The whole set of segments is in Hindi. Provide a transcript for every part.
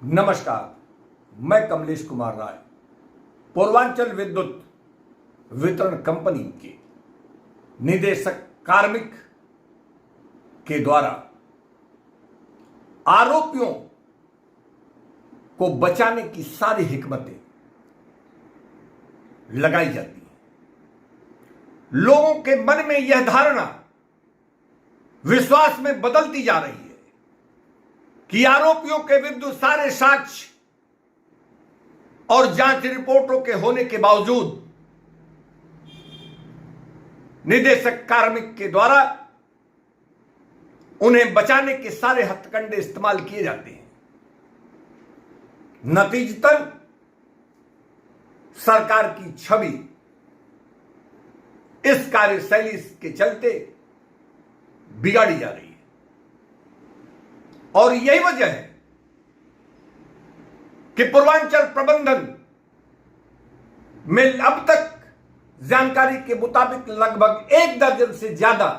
नमस्कार, मैं कमलेश कुमार राय पूर्वांचल विद्युत वितरण कंपनी के निदेशक कार्मिक के द्वारा आरोपियों को बचाने की सारी हिकमतें लगाई जाती हैं। लोगों के मन में यह धारणा विश्वास में बदलती जा रही है कि आरोपियों के विरुद्ध सारे साक्ष्य और जांच रिपोर्टों के होने के बावजूद निदेशक कार्मिक के द्वारा उन्हें बचाने के सारे हथकंडे इस्तेमाल किए जाते हैं। नतीजतन सरकार की छवि इस कार्यशैली के चलते बिगाड़ी जा रही है और यही वजह है कि पूर्वांचल प्रबंधन में अब तक जानकारी के मुताबिक लगभग 1 दर्जन से ज्यादा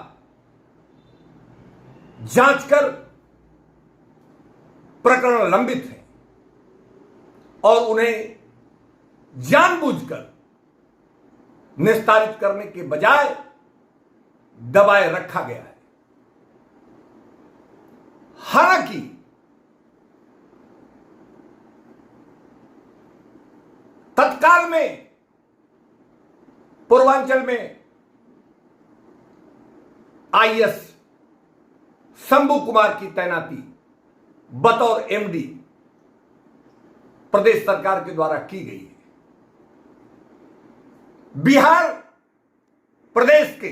जांच कर प्रकरण लंबित हैं और उन्हें जानबूझकर निस्तारित करने के बजाय दबाए रखा गया है। हालांकि तत्काल में पूर्वांचल में आईएएस शंभू कुमार की तैनाती बतौर एमडी प्रदेश सरकार के द्वारा की गई है। बिहार प्रदेश के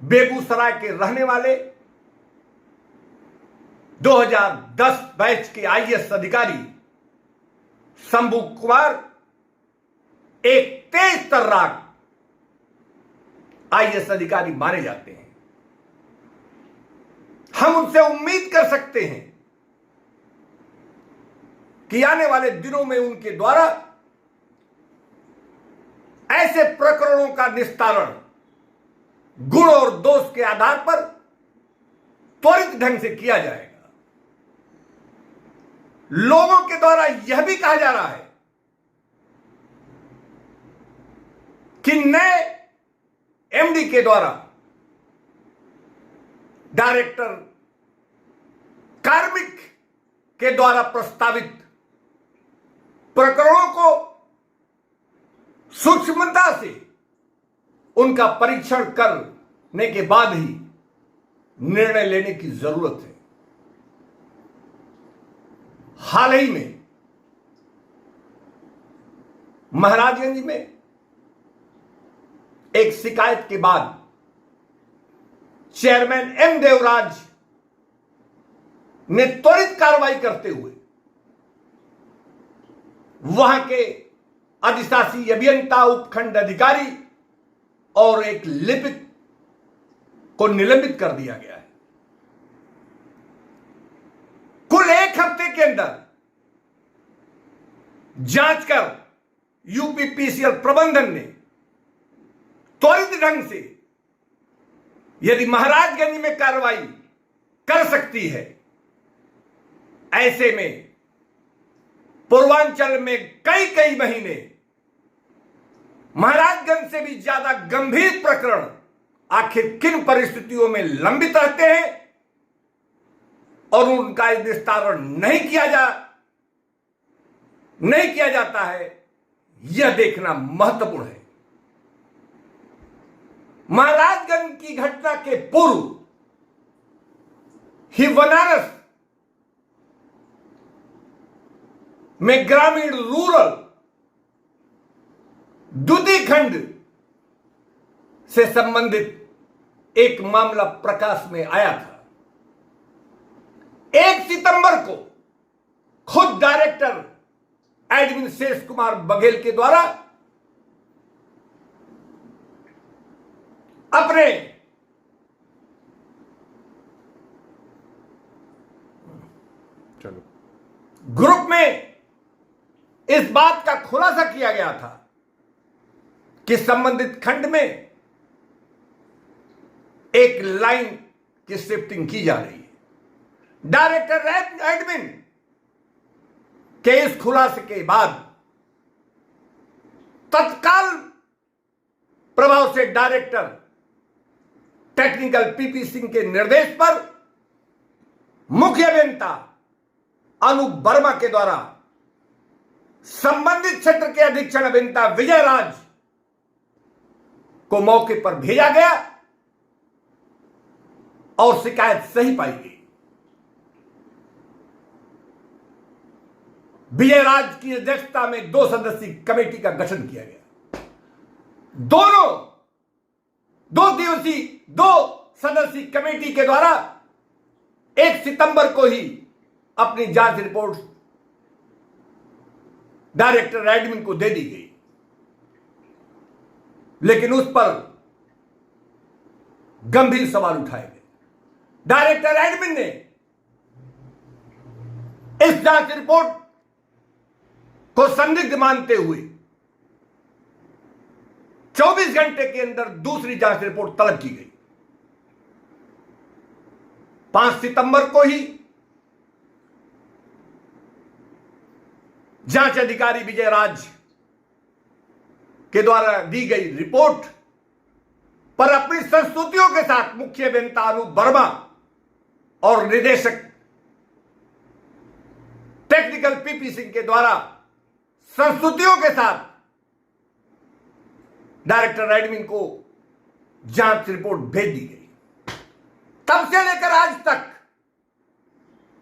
बेगूसराय के रहने वाले 2010 बैच के आईएएस अधिकारी शंभू कुमार एक तेज तर्राक आईएएस अधिकारी माने जाते हैं। हम उनसे उम्मीद कर सकते हैं कि आने वाले दिनों में उनके द्वारा ऐसे प्रकरणों का निस्तारण गुण और दोष के आधार पर त्वरित ढंग से किया जाएगा। लोगों के द्वारा यह भी कहा जा रहा है कि नए एमडी के द्वारा डायरेक्टर कार्मिक के द्वारा प्रस्तावित प्रकरणों को सूक्ष्मता से उनका परीक्षण करने के बाद ही निर्णय लेने की जरूरत है। हाल ही में महाराजगंज में एक शिकायत के बाद चेयरमैन एम देवराज ने त्वरित कार्रवाई करते हुए वहां के अधिशासी अभियंता उपखंड अधिकारी और एक लिपिक को निलंबित कर दिया गया है। कुल 1 हफ्ते के अंदर जांच कर यूपीपीसीएल प्रबंधन ने त्वरित ढंग से यदि महाराजगंज में कार्रवाई कर सकती है, ऐसे में पूर्वांचल में कई महीने महाराजगंज से भी ज्यादा गंभीर प्रकरण आखिर किन परिस्थितियों में लंबित रहते हैं और उनका निस्तारण नहीं किया जाता है, यह देखना महत्वपूर्ण है। महाराजगंज की घटना के पूर्व ही बनारस में ग्रामीण रूरल दूधी खंड से संबंधित एक मामला प्रकाश में आया था। 1 सितंबर को खुद डायरेक्टर एडमिन शेष कुमार बघेल के द्वारा अपने ग्रुप में इस बात का खुलासा किया गया था कि संबंधित खंड में एक लाइन की शिफ्टिंग की जा रही है। डायरेक्टर एडमिन के इस खुलासे के बाद तत्काल प्रभाव से डायरेक्टर टेक्निकल पीपी सिंह के निर्देश पर मुख्य अभियंता अनूप वर्मा के द्वारा संबंधित क्षेत्र के अधीक्षण अभियंता विजय राज को मौके पर भेजा गया और शिकायत सही पाई गई। विजय राज की अध्यक्षता में 2 सदस्यीय कमेटी का गठन किया गया। दोनों 2 सदस्यीय कमेटी के द्वारा 1 सितंबर को ही अपनी जांच रिपोर्ट डायरेक्टर एडमिन को दे दी गई, लेकिन उस पर गंभीर सवाल उठाए गए। डायरेक्टर एडमिन ने इस जांच रिपोर्ट को संदिग्ध मानते हुए 24 घंटे के अंदर दूसरी जांच रिपोर्ट तलब की गई। 5 सितंबर को ही जांच अधिकारी विजय राज के द्वारा दी गई रिपोर्ट पर अपनी संस्तुतियों के साथ मुख्य अभियंता अनूप वर्मा और निदेशक टेक्निकल पीपी सिंह के द्वारा संस्तुतियों के साथ डायरेक्टर एडमिन को जांच रिपोर्ट भेज दी गई। तब से लेकर आज तक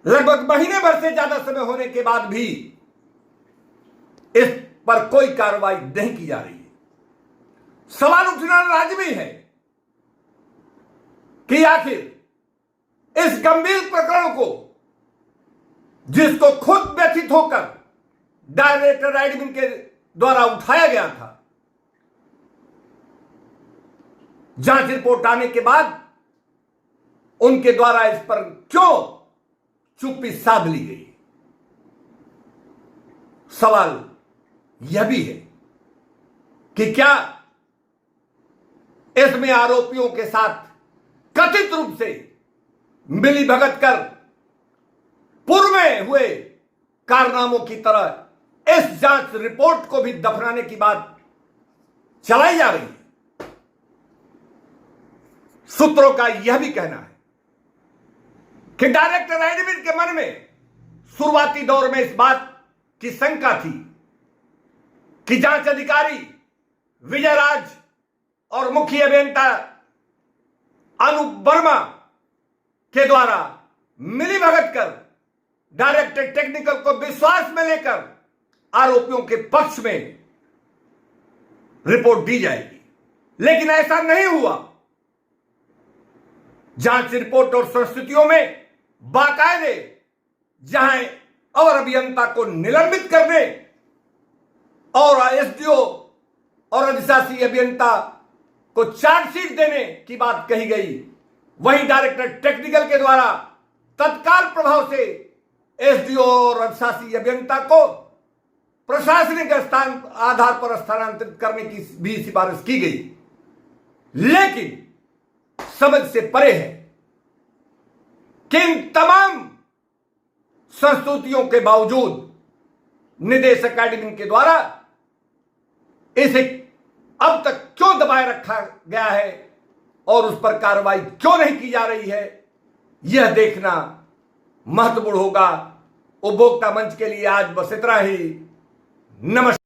लगभग महीने भर से ज्यादा समय होने के बाद भी इस पर कोई कार्रवाई नहीं की जा रही है। सवाल उठना लाजमी है कि आखिर इस गंभीर प्रकरण को, जिसको खुद व्यथित होकर डायरेक्टर एडमिन के द्वारा उठाया गया था, जांच रिपोर्ट आने के बाद उनके द्वारा इस पर क्यों चुप्पी साध ली गई। सवाल यह भी है कि क्या इसमें आरोपियों के साथ कथित रूप से मिलीभगत कर पूर्व में हुए कारनामों की तरह इस जांच रिपोर्ट को भी दफनाने की बात चलाई जा रही है। सूत्रों का यह भी कहना है कि डायरेक्टर एडमिन के मन में शुरुआती दौर में इस बात की शंका थी कि जांच अधिकारी विजय राज और मुख्य अभियंता अनूप वर्मा के द्वारा मिलीभगत कर डायरेक्टर टेक्निकल को विश्वास में लेकर आरोपियों के पक्ष में रिपोर्ट दी जाएगी, लेकिन ऐसा नहीं हुआ। जांच रिपोर्ट और संस्तुतियों में बाकायदे जहां अवर अभियंता को निलंबित करने और एसडीओ और अधिशासी अभियंता को चार्जशीट देने की बात कही गई, वहीं डायरेक्टर टेक्निकल के द्वारा तत्काल प्रभाव से एसडीओ और अधिशासी अभियंता को प्रशासनिक स्थान आधार पर स्थानांतरित करने की भी सिफारिश की गई। लेकिन समझ से परे है कि इन तमाम संस्तुतियों के बावजूद निदेशक एडमिन के द्वारा इसे अब तक क्यों दबाए रखा गया है और उस पर कार्रवाई क्यों नहीं की जा रही है, यह देखना महत्वपूर्ण होगा। उपभोक्ता मंच के लिए आज बस इतना ही। नमस्कार।